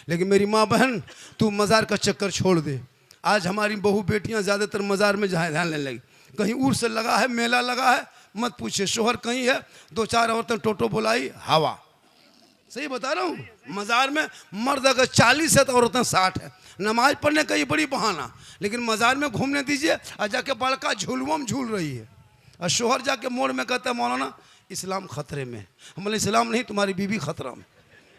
लेकिन मेरी माँ बहन, तू मज़ार का चक्कर छोड़ दे। आज हमारी बहू बेटियां ज़्यादातर मज़ार में जहाँ ध्यान लेने लगी। कहीं उर्स लगा है, मेला लगा है, मत पूछे, शोहर कहीं है, 2-4 औरतें टोटो बुलाई, हवा। सही बता रहा हूँ। मज़ार में मर्द अगर 40 है तो औरतें 60 है। नमाज पढ़ने का ये बड़ी बहाना, लेकिन मज़ार में घूमने दीजिए और जाके बड़का झूलुआ में झूल रही है। और शोहर जाके मोड़ में कहता है मौलाना इस्लाम खतरे में। हम बोले इस्लाम नहीं, तुम्हारी बीवी खतरा में।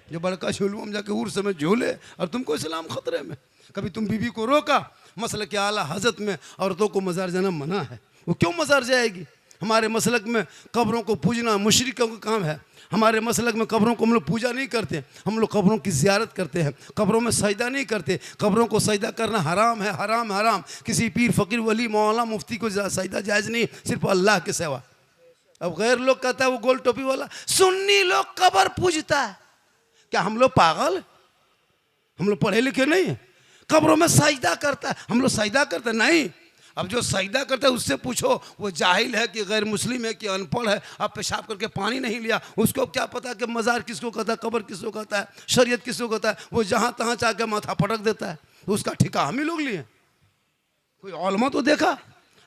जो बड़का झूलुआ में जाके उर्स में झूले और तुमको इस्लाम खतरे में। कभी तुम बीवी को रोका? मसलक के आला हज़रत में औरतों को मज़ार जाना मना है, वो क्यों मज़ार जाएगी? हमारे मसलक में कब्रों को पूजना मुशरिकों का काम है। हमारे मसलक में कब्रों को हम लोग पूजा नहीं करते, हम लोग कब्रों की ज़ियारत करते हैं, कब्रों में सजदा नहीं करते। कब्रों को सजदा करना हराम है, हराम हराम। किसी पीर फ़कीर वली मौलाना मुफ्ती को सजदा जायज़ नहीं, सिर्फ अल्लाह के सिवा। अब गैर लोग कहता है वो गोल टोपी वाला सुन्नी लोग कब्र पूजता है। क्या हम लोग पागल? हम लोग पढ़े लिखे नहीं है? कब्रों में सजदा करता है, हम लोग सजदा करते नहीं। अब जो सजदा करता है उससे पूछो वो जाहिल है कि गैर मुस्लिम है कि अनपढ़ है। अब पेशाब करके पानी नहीं लिया, उसको क्या पता कि मज़ार किसको कहता है, कब्र किसको कहता है, शरीयत किसको कहता है। वो जहाँ तहाँ जाके माथा पटक देता है, उसका ठिका हम ही लोग लिए। कोई औलमा तो देखा?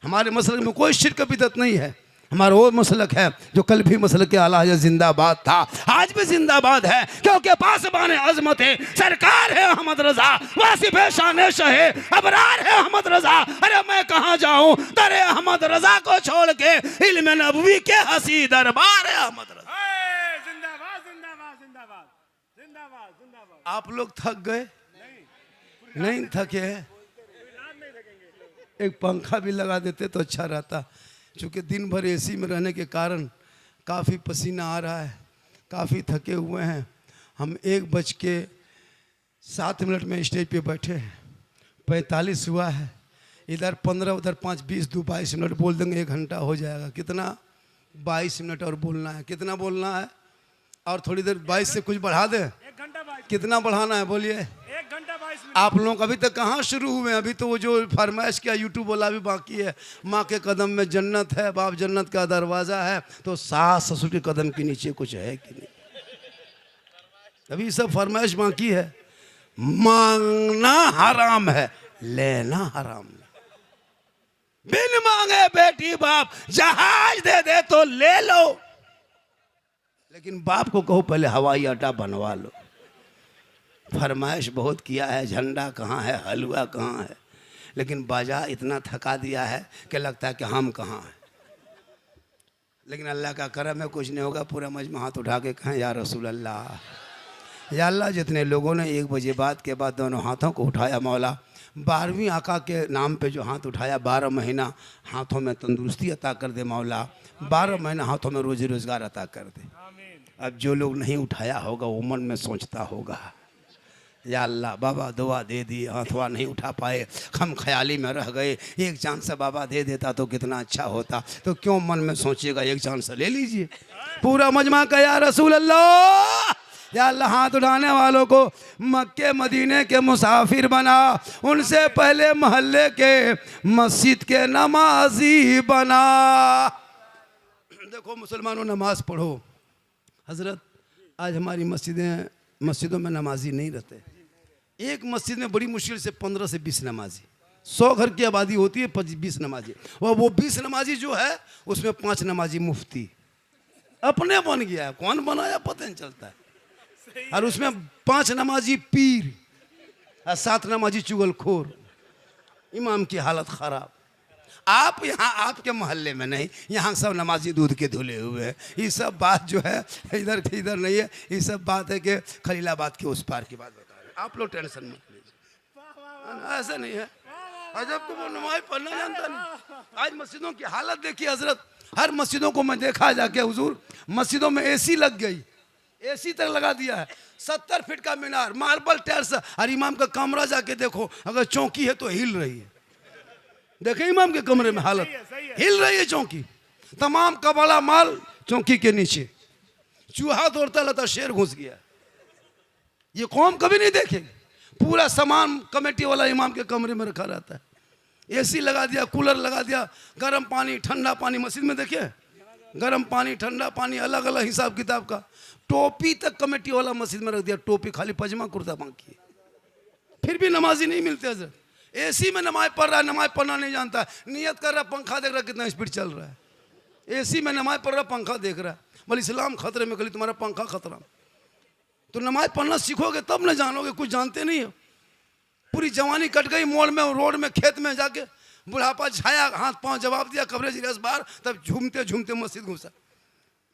हमारे मसलक में कोई शिर्क बिदअत नहीं है। हमारा वो मसलक है जो कल भी मसलक के आला हज़रत जिंदाबाद था, आज भी जिंदाबाद है, क्योंकि पासबान अज़मत है, सरकार है अहमद रजा, वासिफ है शान शहे, अबरार है अहमद रजा। अरे मैं कहाँ जाऊँ दरे अहमद रजा को छोड़ के, इल्म नबवी के हसी दरबार है अहमद रजा। जिंदाबाद जिंदाबाद जिंदाबाद जिंदाबाद जिंदाबाद। आप लोग थक गए? नहीं थके हैं? एक पंखा भी लगा देते तो अच्छा रहता। चूँकि दिन भर एसी में रहने के कारण काफ़ी पसीना आ रहा है, काफ़ी थके हुए हैं। हम 1:07 में स्टेज पे बैठे हैं, 45 हुआ है, इधर 15 उधर 5 20 2 22 मिनट बोल देंगे 1 घंटा हो जाएगा। कितना? 22 मिनट और बोलना है। कितना बोलना है? और थोड़ी देर 22 से कुछ बढ़ा दें। 1 घंटा 22 कितना बढ़ाना है बोलिए? 1 घंटा 22 मिनट। आप लोग अभी तक कहाँ शुरू हुए हैं? अभी तो वो जो फरमाइश किया यूट्यूब वाला भी बाकी है। माँ के कदम में जन्नत है, बाप जन्नत का दरवाज़ा है, तो सास ससुर के कदम के नीचे कुछ है कि नहीं? अभी सब फरमाइश बाकी है। मांगना हराम है, लेना हराम है। बिन मांगे बेटी बाप जहाज दे दे तो ले लो, लेकिन बाप को कहो पहले हवाई अड्डा बनवा लो। फरमाइश बहुत किया है, झंडा कहाँ है, हलवा कहाँ है, लेकिन बाजा इतना थका दिया है कि लगता है कि हम कहाँ हैं। लेकिन अल्लाह का करम है, कुछ नहीं होगा। पूरा मजमा हाथ उठा के कहें या रसूल अल्लाह, या अल्लाह। जितने लोगों ने 1 बजे बाद के बाद दोनों हाथों को उठाया, मौला 12वीं आका के नाम पे जो हाथ उठाया, 12 महीना हाथों में तंदुरुस्ती अता कर दे मौला, 12 महीना हाथों में रोजी रोज़गार अता कर दे। अब जो लोग नहीं उठाया होगा वो मन में सोचता होगा, या अल्लाह बाबा दुआ दे दी, हाथवा नहीं उठा पाए, हम ख्याली में रह गए, एक चांस से बाबा दे देता तो कितना अच्छा होता। तो क्यों मन में सोचिएगा, एक चांस से ले लीजिए। पूरा मजमा का या रसूल अल्लाह, या अल्लाह हाथ उठाने वालों को मक्के मदीने के मुसाफिर बना, उनसे पहले मोहल्ले के मस्जिद के नमाजी बना। देखो मुसलमानों, नमाज पढ़ो। हजरत आज हमारी मस्जिदों में नमाजी नहीं रहते। एक मस्जिद में बड़ी मुश्किल से 15 से 20 नमाजी, 100 घर की आबादी होती है, 20 नमाजी। और वो 20 नमाजी जो है उसमें 5 नमाजी मुफ्ती अपने बन गया है, कौन बनाया पता नहीं चलता है। और उसमें 5 नमाजी पीर और 7 नमाजी चुगलखोर। इमाम की हालत खराब। आप यहाँ आपके मोहल्ले में नहीं, यहाँ सब नमाजी दूध के धुले हुए हैं। ये सब बात जो है इधर की इधर नहीं है, ये सब बात है कि खलीलाबाद के उस पार की बात बता रहे हैं। आप लोग टेंशन मत लीजिए, ऐसा नहीं है। अजब तो वो नमाज पढ़ना जानता नहीं। आज मस्जिदों की हालत देखिए हजरत, हर मस्जिदों को मैं देखा जाके हुजूर, मस्जिदों में एसी लग गई, एसी तक लगा दिया है, 70 फीट का मीनार, मार्बल टाइल्स। और इमाम का कमरा जाके देखो, अगर चौकी है तो हिल रही है। देखे इमाम के कमरे में हालत, हिल रही है चौकी। तमाम कबाड़ा माल चौकी के नीचे, चूहा दौड़ता रहता, शेर घुस गया। ये कौम कभी नहीं देखेगी। पूरा सामान कमेटी वाला इमाम के कमरे में रखा रहता है। एसी लगा दिया, कूलर लगा दिया, गर्म पानी ठंडा पानी मस्जिद में देखिए, गर्म पानी ठंडा पानी अलग अलग हिसाब किताब का। टोपी तक कमेटी वाला मस्जिद में रख दिया, टोपी खाली पजामा कुर्ता बाकी है। फिर भी नमाजी नहीं मिलते हजरत। एसी में नमाज पढ़ रहा है, नमाज पढ़ना नहीं जानता, नियत कर रहा, पंखा देख रहा कितना स्पीड चल रहा है, एसी में नमाज पढ़ रहा, पंखा देख रहा है, बोले इस्लाम खतरे में, कली तुम्हारा पंखा खतरा। तो नमाज पढ़ना सीखोगे तब न जानोगे, कुछ जानते नहीं हो। पूरी जवानी कट गई मोड़ में, रोड में, खेत में जाके, बुढ़ापा छाया, हाथ पांव जवाब दिया, कवरेज रियाज बाहर, तब झूमते झूमते मस्जिद घुसा।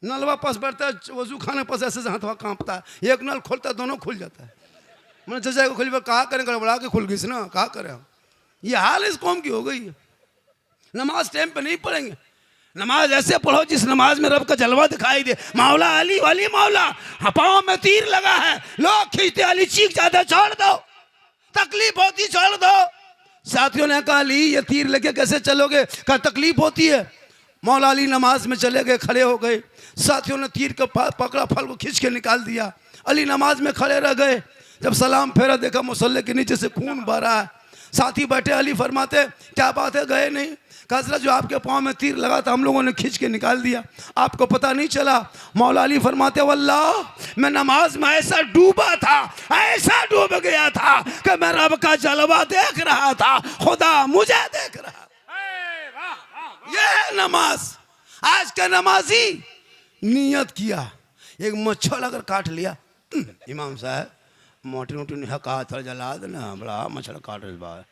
नलवा पास बैठता है, वजू खाने पास ऐसे हाथ वहाँ कांपता है, एक नल खोलता है दोनों खुल जाता है। मैंने चचा को खुली, कहा करें, गड़बड़ा के खुल गई ना, कहा करें हम। ये हाल इस कौम की हो गई है। नमाज टाइम पे नहीं पढ़ेंगे, नमाज ऐसे पढ़ो जिस नमाज में रब का जलवा दिखाई दे। मौला अली वाली मौला, पाँव में तीर लगा है, लोग खींचते, अली चीख जाते, छोड़ दो, तकलीफ होती छोड़ दो। साथियों ने कहा अली ये तीर लेके कैसे चलोगे, कहा तकलीफ होती है। मौला अली नमाज में चले गए, खड़े हो गए, साथियों ने तीर को पकड़ा, फल को खींच के निकाल दिया। अली नमाज में खड़े रह गए, जब सलाम फेरा देखा मुसल्ले के नीचे से खून बह रहा है। साथी बैठे, अली फरमाते क्या बात है, गए नहीं? हजरत जो आपके पाँव में तीर लगा था हम लोगों ने खींच के निकाल दिया, आपको पता नहीं चला। मौला अली फरमाते वल्लाह मैं नमाज में ऐसा डूबा था, ऐसा डूब गया था कि मैं रब का जलवा देख रहा था, खुदा मुझे देख रहा। ये है नमाज। आज का नमाजी नियत किया, एक मच्छर अगर काट लिया, इमाम साहब मोटी मोटी कहा था जला देना, बड़ा मच्छर काट रहा है,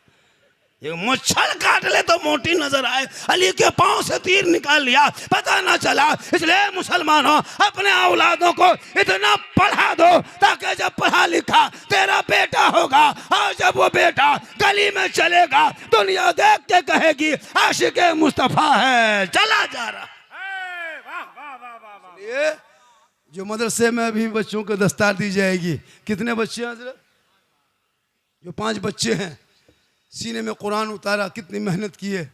ये मच्छर काट ले तो मोटी नजर आए, अली के पांव से तीर निकाल लिया, पता ना चला। इसलिए मुसलमानों अपने औलादों को इतना पढ़ा दो ताकि जब पढ़ा लिखा तेरा बेटा होगा, और जब वो बेटा गली में चलेगा दुनिया देख के कहेगी आशिक मुस्तफा है, चला जा रहा। ये जो मदरसे में अभी बच्चों को दस्तार दी जाएगी, कितने बच्चे हैं हजरत? जो 5 बच्चे हैं, सीने में कुरान उतारा, कितनी मेहनत की है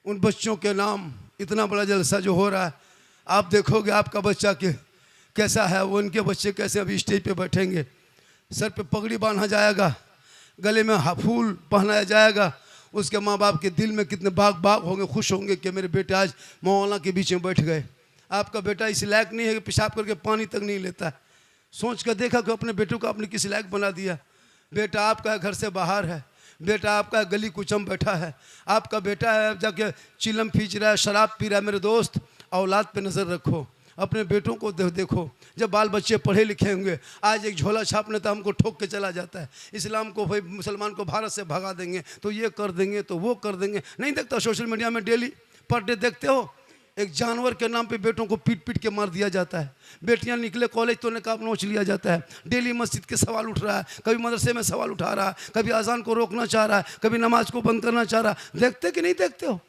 उन बच्चों के नाम, इतना बड़ा जलसा जो हो रहा है। आप देखोगे आपका बच्चा के कैसा है, वो उनके बच्चे कैसे अभी स्टेज पे बैठेंगे, सर पे पगड़ी बांधा जाएगा, गले में फूल पहनाया जाएगा, उसके माँ बाप के दिल में कितने बाग बाग होंगे, खुश होंगे कि मेरे बेटे आज मौलाना के बीच में बैठ गए। आपका बेटा इस लायक नहीं है कि पेशाब करके पानी तक नहीं लेता है, सोच कर देखा कि अपने बेटों को आपने किस लायक बना दिया। बेटा आपका घर से बाहर है, बेटा आपका गली कुचम बैठा है, आपका बेटा है जाके चिलम खींच रहा है, शराब पी रहा है। मेरे दोस्त औलाद पे नज़र रखो, अपने बेटों को देखो। जब बाल बच्चे पढ़े लिखे होंगे, आज एक झोला छापने तो हमको ठोक के चला जाता है, इस्लाम को भाई मुसलमान को भारत से भगा देंगे, तो ये कर देंगे, तो वो कर देंगे। नहीं देखता सोशल मीडिया में डेली पर डे देखते हो, एक जानवर के नाम पे बेटों को पीट पीट के मार दिया जाता है, बेटियां निकले कॉलेज तो नकाब नोच लिया जाता है। डेली मस्जिद के सवाल उठ रहा है, कभी मदरसे में सवाल उठा रहा है, कभी अजान को रोकना चाह रहा है, कभी नमाज को बंद करना चाह रहा है। देखते कि नहीं देखते हो?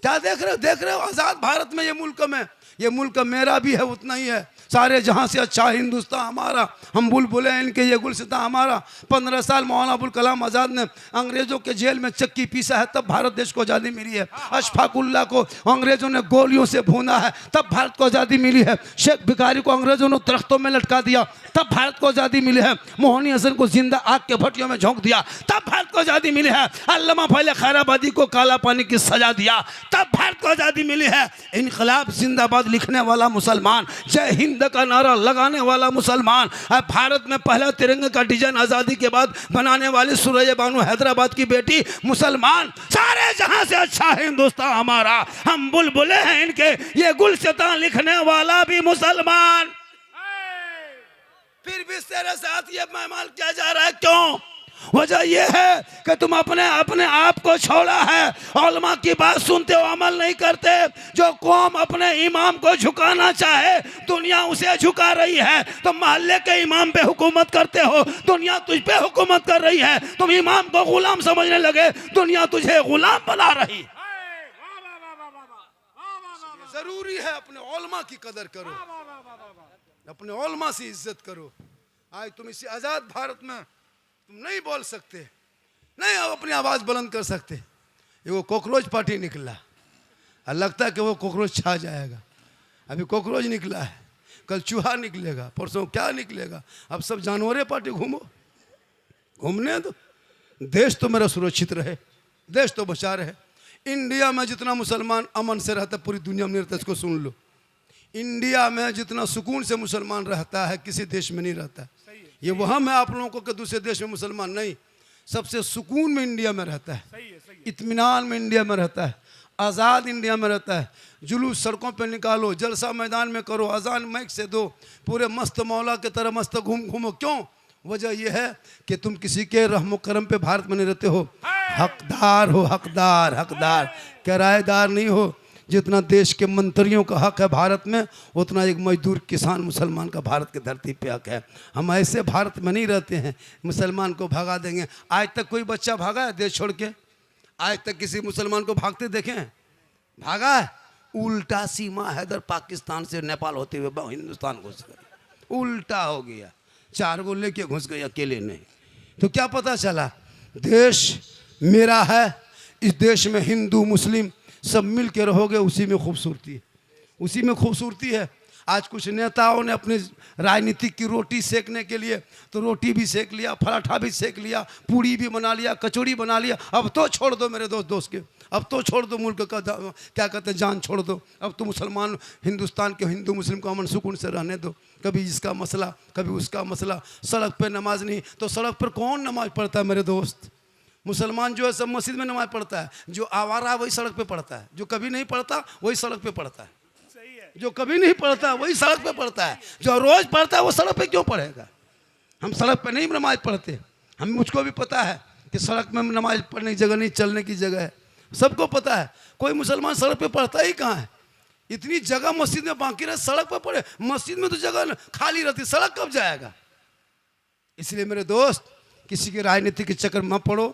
क्या देख रहे हो? देख रहे हो आज़ाद भारत में ये मुल्क में, ये मुल्क मेरा भी है, उतना ही है, सारे जहाँ से अच्छा हिंदुस्तान हमारा, हम बुलबुलें इनके, ये गुलसितां हमारा। 15 साल मौलाना अबुल कलाम आज़ाद ने अंग्रेज़ों के जेल में चक्की पीसा है, तब भारत देश को आज़ादी मिली है। अशफाकुल्ला को अंग्रेज़ों ने गोलियों से भूना है, तब भारत को आज़ादी मिली है। शेख भिखारी को अंग्रेज़ों ने दरख्तों में लटका दिया, तब भारत को आज़ादी मिली है। मोहनी हसन को जिंदा आग के भट्टियों में झोंक दिया, तब भारत को आज़ादी मिली है। अल्लामा फैले खैराबादी को काला पानी की सजा दिया, तब भारत को आज़ादी मिली है। इनकलाब जिंदाबाद लिखने वाला मुसलमान, जय हिंद का नारा लगाने वाला मुसलमान, भारत में पहला तिरंगे का डिजाइन आज़ादी के बाद बनाने वाली सुरैया बानो हैदराबाद की बेटी मुसलमान, सारे जहां से अच्छा हिंदुस्तान हमारा, हम बुलबुले हैं इनके, ये गुलसितां लिखने वाला भी मुसलमान। फिर भी तेरे साथ ये मेहमान किया जा रहा है, क्यों? वजह यह है कि तुम अपने आप को छोड़ा है, उलमा की बात सुनते हो, अमल नहीं करते। जो कौम अपने इमाम को झुकाना चाहे दुनिया उसे झुका रही है। तुम मोहल्ले के इमाम पे हुकूमत करते हो, दुनिया तुझ पे हुकूमत कर रही है। तुम इमाम को गुलाम समझने लगे, दुनिया तुझे गुलाम बना रही। जरूरी है अपने उलमा की कदर करो, अपने उलमा से इज्जत करो। आज तुम इसी आज़ाद भारत में तुम नहीं बोल सकते, नहीं अपनी आवाज़ बुलंद कर सकते। ये वो कॉकरोच पार्टी निकला, और लगता है कि वो कॉकरोच छा जाएगा। अभी कॉकरोच निकला है, कल चूहा निकलेगा, परसों क्या निकलेगा। अब सब जानवरें पार्टी घूमो, घूमने दो, देश तो मेरा सुरक्षित रहे, देश तो बचा रहे। इंडिया में जितना मुसलमान अमन से रहता है पूरी दुनिया में नहीं रहता, इसको सुन लो। इंडिया में जितना सुकून से मुसलमान रहता है किसी देश में नहीं रहता। ये वहम है आप लोगों को कि दूसरे देश में मुसलमान नहीं। सबसे सुकून में इंडिया में रहता है, सही है, सही है। इत्मीनान में इंडिया में रहता है, आज़ाद इंडिया में रहता है। जुलूस सड़कों पे निकालो, जलसा मैदान में करो, अजान माइक से दो, पूरे मस्त मौला की तरह मस्त घूमो। क्यों? वजह यह है कि तुम किसी के रहमो करम पे भारत में नहीं रहते हो, हकदार हो, हकदार हकदार, किराएदार नहीं हो। जितना देश के मंत्रियों का हक है भारत में, उतना एक मजदूर किसान मुसलमान का भारत की धरती पे हक है। हम ऐसे भारत में नहीं रहते हैं मुसलमान को भगा देंगे। आज तक कोई बच्चा भागा है देश छोड़ के? आज तक किसी मुसलमान को भागते देखे हैं? भागा है? उल्टा सीमा है, इधर पाकिस्तान से नेपाल होते हुए हिंदुस्तान घुस गए, उल्टा हो गया। 4 गो लेके घुस गए, अकेले नहीं। तो क्या पता चला? देश मेरा है, इस देश में हिंदू मुस्लिम सब मिल के रहोगे, उसी में खूबसूरती है, उसी में खूबसूरती है। आज कुछ नेताओं ने अपनी राजनीतिक की रोटी सेकने के लिए तो रोटी भी सेक लिया, पराठा भी सेक लिया, पूड़ी भी बना लिया, कचौड़ी बना लिया। अब तो छोड़ दो मेरे दोस्त के, अब तो छोड़ दो मुल्क का क्या कहते हैं, जान छोड़ दो। अब तो मुसलमान हिंदुस्तान के हिंदू मुस्लिम को अमन सुकून से रहने दो। कभी इसका मसला, कभी उसका मसला। सड़क पर नमाज नहीं तो सड़क पर कौन नमाज पढ़ता है मेरे दोस्त? मुसलमान जो है सब मस्जिद में नमाज पढ़ता है, जो आवारा वही सड़क पे पढ़ता है, जो कभी नहीं पढ़ता वही सड़क पे पढ़ता है, सही है। जो कभी नहीं पढ़ता वही सड़क पे पढ़ता है, जो रोज पढ़ता है वो सड़क पे क्यों पढ़ेगा? हम सड़क पे नहीं नमाज पढ़ते। हम मुझको भी पता है कि सड़क में नमाज पढ़ने की जगह नहीं, चलने की जगह है, सबको पता है। कोई मुसलमान सड़क पे पढ़ता ही कहाँ है? इतनी जगह मस्जिद में बाकी रहे, सड़क पर पढ़े। मस्जिद में तो जगह खाली रहती, सड़क कब जाएगा? इसलिए मेरे दोस्त, किसी की राजनीति के चक्कर में मत पड़ो।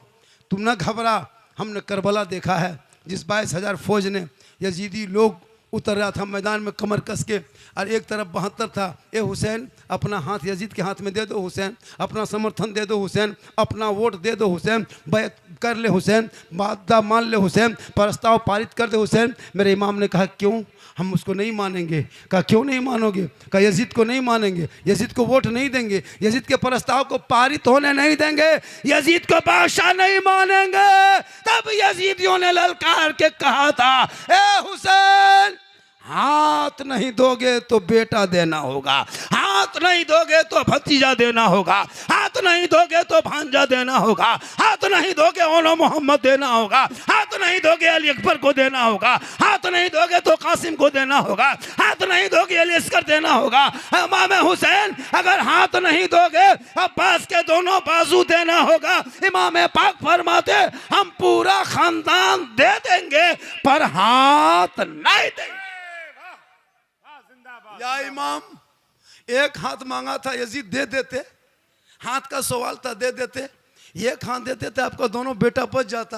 तुम ना घबरा। हमने करबला देखा है, जिस 22,000 फौज ने यजीदी लोग उतर रहा था मैदान में कमर कस के, और एक तरफ 72 था। ए हुसैन, अपना हाथ यजीद के हाथ में दे दो हुसैन, अपना समर्थन दे दो हुसैन, अपना वोट दे दो हुसैन, बैत कर ले हुसैन, वादा मान ले हुसैन, प्रस्ताव पारित कर दे हुसैन। मेरे इमाम ने कहा क्यों? हम उसको नहीं मानेंगे। कहा क्यों नहीं मानोगे? कहा यजीद को नहीं मानेंगे, यजीद को वोट नहीं देंगे, यजीद के प्रस्ताव को पारित होने नहीं देंगे, यजीद को बादशाह नहीं मानेंगे। तब यजीदियों ने ललकार के कहा था, ए हुसैन, हाथ नहीं दोगे तो बेटा देना होगा, हाथ नहीं दोगे तो भतीजा देना होगा, हाथ नहीं दोगे तो भांजा देना होगा, हाथ नहीं दोगे ओनो मोहम्मद देना होगा, हाथ नहीं दोगे अली अकबर को देना होगा, हाथ नहीं दोगे तो कासिम को देना होगा, हाथ नहीं दोगे अली अस्कर देना होगा। इमाम हुसैन, अगर हाथ नहीं दोगे अब्बास के दोनों बाजू देना होगा। इमाम पाक फरमाते, हम पूरा खानदान दे देंगे पर हाथ नहीं देंगे। या इमाम, एक हाथ मांगा था यजीद दे देते, हाथ का सवाल था दे देते। एक हाथ दे देते आपका दोनों बेटा बच जाता,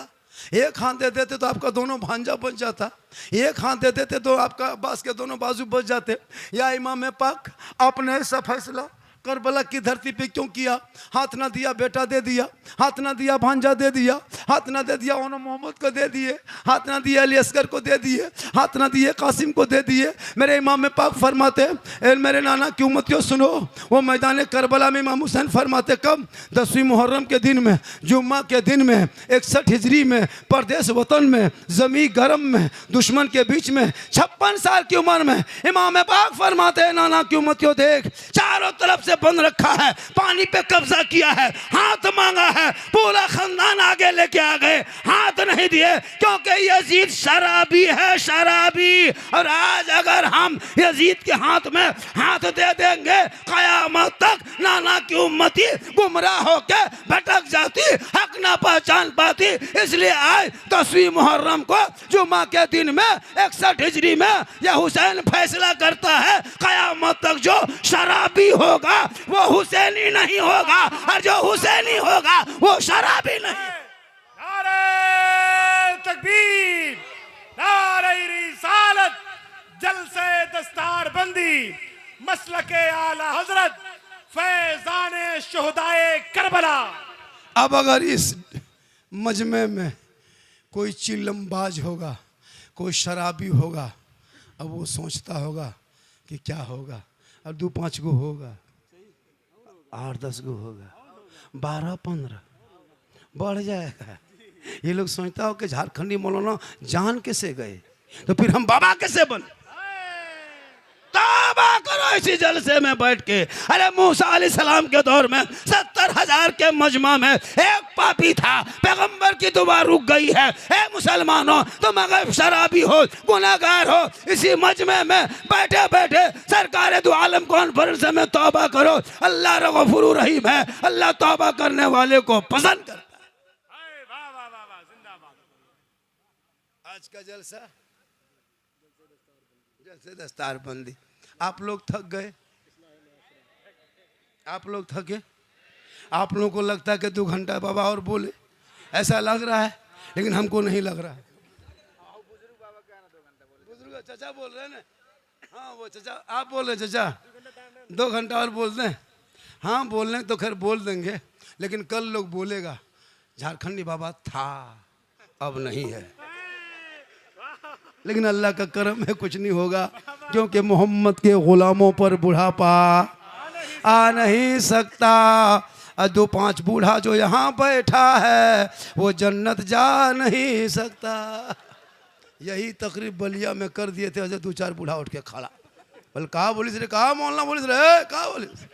एक हाथ दे देते तो आपका दोनों भांजा बच जाता, एक हाथ दे देते तो आपका अब्बास के दोनों बाजू बच जाते। या इमाम पाक, आपने ऐसा फैसला करबला की धरती पे क्यों किया? हाथ ना दिया बेटा दे दिया, हाथ ना दिया भांजा दे दिया, हाथ ना दे दिया ओनो मोहम्मद को दे दिए, हाथ ना दिया अली अस्कर को दे दिए, हाथ ना दिए कासिम को दे दिए। मेरे इमाम पाक फरमाते, मेरे नाना की उम्मतियों सुनो, वो मैदान करबला में इमाम हुसैन फरमाते, कब? 10वीं मुहर्रम के दिन में, जुम्मा के दिन में, 61 हिजरी में, परदेश वतन में, जमी गरम में, दुश्मन के बीच में, 56 साल की उम्र में इमाम पाक फरमाते, नाना की उम्मतियों देख, चारों तरफ से बंद रखा है, पानी पे कब्जा किया है, हाथ मांगा है, पूरा खानदान आगे लेके आ गए, हाथ नहीं दिए, क्योंकि यजीद शराबी है, शराबी। और आज अगर हम यजीद के हाथ में हाथ दे देंगे, कयामत तक नाना की उम्मती गुमराह होके भटक जाती, हक ना पहचान पाती। इसलिए आज 10वीं मुहर्रम को जुम्मा के दिन में 61 हिजरी में यह हुसैन फैसला करता है, कयामत तक जो शराबी होगा वो हुसैनी नहीं होगा, और जो हुसैनी होगा वो शराबी नहीं। नारे तकबीर, नारे रिसालत, जलसे दस्तार बंदी, मसलके आला हजरत, फैजाने शुहदाए करबला। अब अगर इस मजमे में कोई चिल्लमबाज होगा, कोई शराबी होगा, अब वो सोचता होगा कि क्या होगा। अब 2-5 गो होगा, 8-10 गो होगा, 12-15 बढ़ जाएगा। ये लोग सोचता हो कि झारखंडी मौलाना जान कैसे गए, तो फिर हम बाबा कैसे बने? तौबा करो इसी जलसे में बैठ के। अरे मूसा अलैहिस्सलाम के दौर में 70,000 के मजमा में एक पापी था, पैगंबर की दुआ रुक गई है। ए मुसलमानों, तुम अगर शराबी हो, गुनाहगार हो, इसी मजमे में बैठे बैठे सरकार दो आलम कॉन्फ्रेंस में तौबा करो। अल्लाह गफूर रहीम है, अल्लाह तौबा करने वाले को पसंद करता है। वाह वाह वाह वाह, जिंदाबाद। आज का जलसा जलसे दस्तार बंदी। आप लोग थक गए, आप लोग थके, आप लोगों को लगता है कि 2 घंटा बाबा और बोले, ऐसा लग रहा है, लेकिन हमको नहीं लग रहा है। बुजुर्ग चाचा बोल रहे हैं ना, हाँ वो चाचा आप बोल रहे हैं, चाचा 2 घंटा और बोल दें। हाँ बोल रहे तो खैर बोल देंगे, लेकिन कल लोग बोलेगा झारखंडी बाबा था, अब नहीं है। लेकिन अल्लाह का करम है, कुछ नहीं होगा, क्योंकि मोहम्मद के गुलामों पर बुढ़ापा आ नहीं सकता। 2-5 बूढ़ा जो यहाँ बैठा है वो जन्नत जा नहीं सकता। यही तकरीब बलिया में कर दिए थे, ऐसे 2-4 बूढ़ा उठ के खड़ा, बोल कहा बोलिस रे, कहा मोहल्ला बोलिस रे, कहा बोलिस।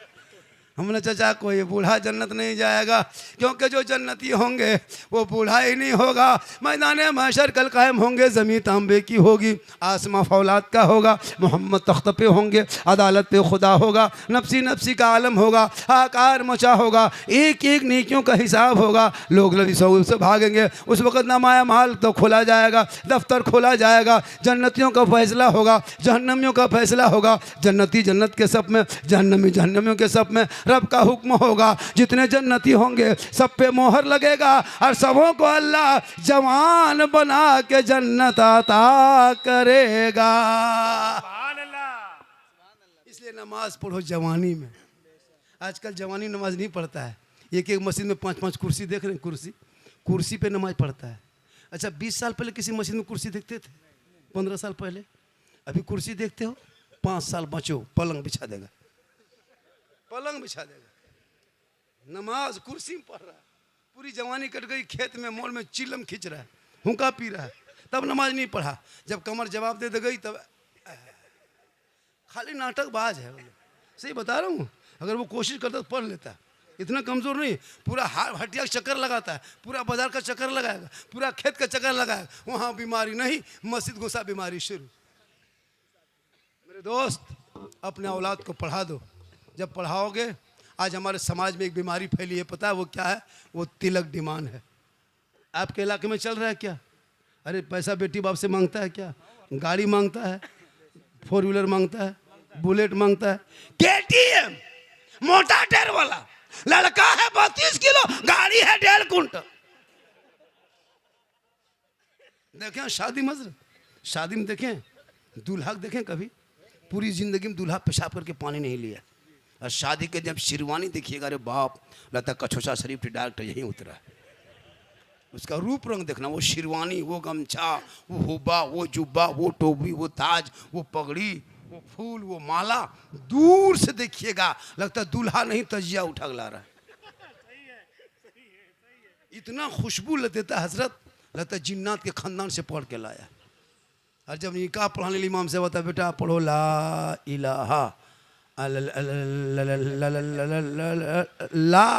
हमने चाचा कोई बूढ़ा जन्नत नहीं जाएगा, क्योंकि जो जन्नती होंगे वो बूढ़ा ही नहीं होगा। मैदान महशर कल कायम होंगे, ज़मीन तांबे की होगी, आसमां फौलाद का होगा, मोहम्मद तख्त पे होंगे, अदालत पे खुदा होगा, नफसी नफसी का आलम होगा, आकार मचा होगा, एक एक नेकियों का हिसाब होगा। लोग लबी सऊद से भागेंगे, उस वक़्त नामाया माल तो खोला जाएगा, दफ्तर खोला जाएगा, जन्नतियों का फैसला होगा, जहन्नमियों का फैसला होगा। जन्नती जन्नत के सब में, जहन्नमी जहन्नमियों के सब में। रब का हुक्म होगा, जितने जन्नती होंगे सब पे मोहर लगेगा, और सबों को अल्लाह जवान बना के जन्नत अता करेगा। इसलिए नमाज पढ़ो जवानी में। आजकल जवानी नमाज नहीं पढ़ता है, एक एक मस्जिद में 5-5 कुर्सी देख रहे हैं, कुर्सी पे नमाज पढ़ता है। अच्छा 20 साल पहले किसी मस्जिद में कुर्सी देखते थे, 15 साल पहले। अभी कुर्सी देखते हो, 5 साल बचो पलंग बिछा देगा, पलंग बिछा देगा। नमाज कुर्सी में पढ़ रहा है, पूरी जवानी कट गई, खेत में मोल में चिलम खींच रहा है, हुक्का पी रहा है, तब नमाज नहीं पढ़ा। जब कमर जवाब दे गई तब खाली नाटकबाज है। सही बता रहा हूँ, अगर वो कोशिश करता तो पढ़ लेता। इतना कमज़ोर नहीं, पूरा हटिया चक्कर लगाता है, पूरा बाजार का चक्कर लगाएगा, पूरा खेत का चक्कर लगाएगा, वहाँ बीमारी नहीं, मस्जिद घुसा बीमारी शुरू। मेरे दोस्त, अपने औलाद को पढ़ा दो। जब पढ़ाओगे, आज हमारे समाज में एक बीमारी फैली है, पता है वो क्या है? वो तिलक डिमांड है। आपके इलाके में चल रहा है क्या? अरे पैसा बेटी बाप से मांगता है क्या? गाड़ी मांगता है, 4 व्हीलर मांगता है, बुलेट मांगता है, KTM मोटा टायर वाला, लड़का है 32 किलो, गाड़ी है 1.5 कुंटल। देखें शादी मजर, शादी में देखें दूल्हा देखें, कभी पूरी जिंदगी में दूल्हा पेशाब करके पानी नहीं लिया, और शादी के जब शेरवानी देखिएगा, अरे बाप, लगता कछोसा शरीफ के डॉक्टर यहीं उतरा है। उसका रूप रंग देखना, वो शेरवानी, वो गमछा, वो हुब्बा, वो जुब्बा, वो टोपी, वो ताज, वो पगड़ी, वो फूल, वो माला, दूर से देखिएगा लगता दूल्हा नहीं तजिया उठा ला रहा है। इतना खुशबू देता हजरत, लगता जिन्नात के खानदान से पढ़ के लाया। और जब निकाह पढ़ाने लिए इमाम से बता, बेटा पढ़ो ला इलाहा ला,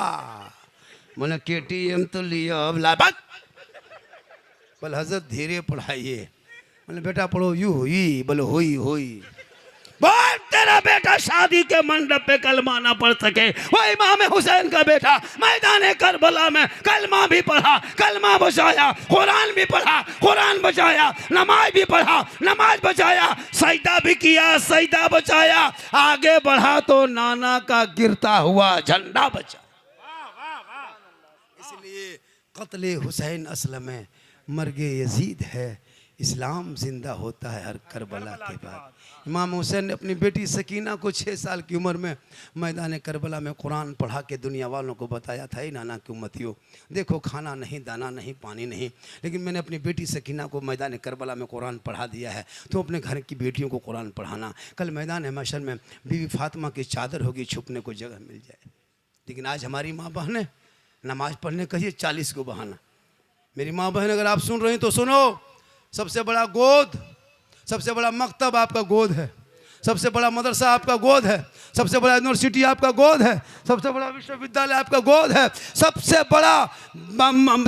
मैंने KTM तो लिया, अब ला बात बोल हजरत धीरे पढ़ाइए। मैंने बेटा पढ़ो यू हुई, बोलो हुई हुई। बोल तेरा बेटा शादी के मंडप पे कलमा ना पढ़ सके, वो इमाम हुसैन का बेटा मैदान करबला में कलमा भी पढ़ा, कलमा बचाया, कुरान भी पढ़ा, कुरान बचाया, नमाज भी पढ़ा, नमाज बचाया, सजदा भी किया, सजदा बचाया, आगे बढ़ा तो नाना का गिरता हुआ झंडा बचा। इसलिए कत्ले हुसैन असल में मर्गे यजीद है, इस्लाम जिंदा होता है हर करबला के बाद। इमाम हुसैन ने अपनी बेटी सकीना को 6 साल की उम्र में मैदान करबला में कुरान पढ़ा के दुनिया वालों को बताया था, ही नाना की उम्मतियों, देखो खाना नहीं, दाना नहीं, पानी नहीं, लेकिन मैंने अपनी बेटी सकीना को मैदान करबला में कुरान पढ़ा दिया है, तो अपने घर की बेटियों को कुरान पढ़ाना। कल मैदान महशर में बीवी फातिमा की चादर होगी, छुपने को जगह मिल जाए। लेकिन आज हमारी माँ बहनें नमाज पढ़ने कहिए 40 को बहाना। मेरी माँ बहन अगर आप सुन रही हैं तो सुनो, सबसे बड़ा गोद, सबसे बड़ा मकतब आपका गोद है, सबसे बड़ा मदरसा आपका गोद है, सबसे बड़ा यूनिवर्सिटी आपका गोद है, सबसे बड़ा विश्वविद्यालय आपका गोद है, सबसे बड़ा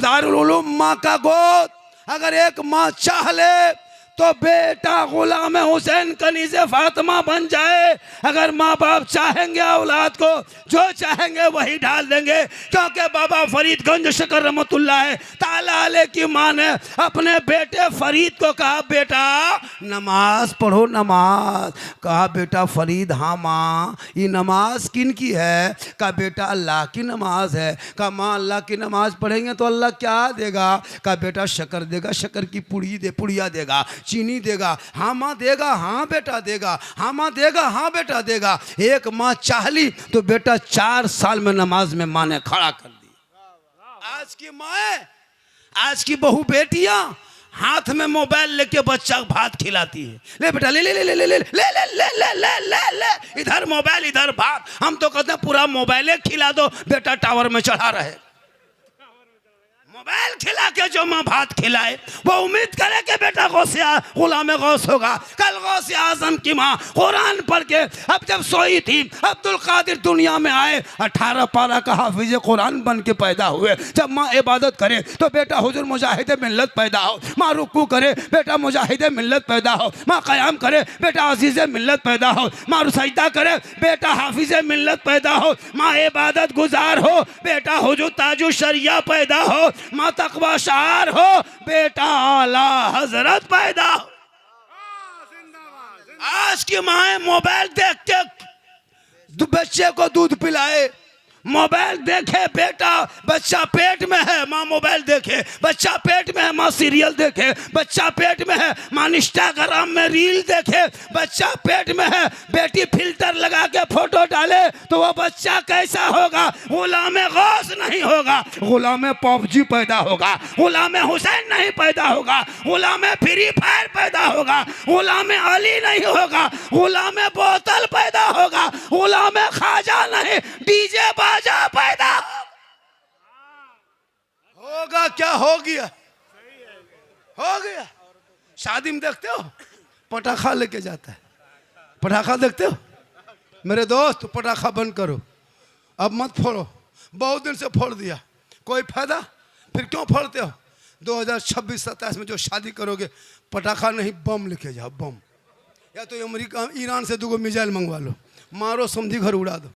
दारुल उलूम माँ का गोद। अगर एक माँ चाह ले तो बेटा गुलाम हुसैन कनीज़े फातिमा बन जाए। अगर माँ बाप चाहेंगे औलाद को जो चाहेंगे वही डाल देंगे, क्योंकि बाबा फरीदगंज शकर रहमतुल्लाह ताला अलैह की माँ ने अपने बेटे फरीद को कहा, बेटा नमाज पढ़ो नमाज। कहा बेटा फरीद, हाँ माँ ये नमाज किन की है? कहा बेटा अल्लाह की नमाज है। कहा माँ अल्लाह की नमाज पढ़ेंगे तो अल्लाह क्या देगा? कहा बेटा शक्कर देगा, शक्कर की पुड़िया देगा, चीनी देगा। हाँ माँ देगा, हाँ बेटा देगा, हाँ माँ देगा, हाँ बेटा देगा। एक माँ चाह ली तो बेटा 4 साल में नमाज में माँ ने खड़ा कर दी। आज की माँ, आज की बहू बेटियां हाथ में मोबाइल लेके बच्चा भात खिलाती है। ले बेटा ले ले ले ले ले ले ले ले ले ले ले ले ले, इधर मोबाइल इधर भात। हम तो कहते हैं पूरा मोबाइल खिला दो, बेटा टावर में चढ़ा रहे। मोबाइल खिला के जो माँ भात खिलाए वो उम्मीद करे कि बेटा गुलाम गौस होगा। कल गौस आजम की माँ कुरान पढ़ के अब जब सोई थी, अब्दुल कादिर दुनिया में आए, 18 पारा का हाफिज कुरान बन के पैदा हुए। जब माँ इबादत करे तो बेटा हुजूर मुजाहिद मिल्लत पैदा हो, माँ रुकू करे बेटा मुजाहिद मिल्लत पैदा हो, माँ क़याम करे बेटा अजीज़ मिल्लत पैदा हो, माँ सजदा करे बेटा हाफिज मिल्लत पैदा हो, माँ इबादत गुजार हो बेटा हुजूर ताजु शरिया पैदा हो, माँ तकवा शार हो बेटा आला हजरत पैदा हो। आज की माँ मोबाइल देख के बच्चे को दूध पिलाए, मोबाइल देखे बेटा बच्चा पेट में है, माँ मोबाइल देखे, बच्चा पेट में है माँ सीरियल देखे, बच्चा पेट में है माँ इंस्टाग्राम में रील देखे, बच्चा पेट में है बेटी फिल्टर लगा के फोटो डाले तो वो बच्चा कैसा होगा? गुलाम गौस नहीं होगा, गुलाम पबजी पैदा होगा, गुलाम हुसैन नहीं पैदा होगा, गुलाम फ्री फायर पैदा होगा, गुलाम अली नहीं होगा, गुलाम बोतल पैदा होगा, गुलाम खाजा नहीं डीजे बाजा पैदा होगा। क्या हो गया? हो गया। शादी में देखते हो पटाखा लेके जाता है, पटाखा देखते हो? मेरे दोस्त पटाखा बंद करो, अब मत फोड़ो। बहुत दिन से फोड़ दिया, कोई फायदा? फिर क्यों फोड़ते हो? 2026-27 में जो शादी करोगे पटाखा नहीं बम लेके जाओ, बम। या तो अमेरिका ईरान से 2 मिसाइल मंगवा लो, मारो समझी घर उड़ा दो।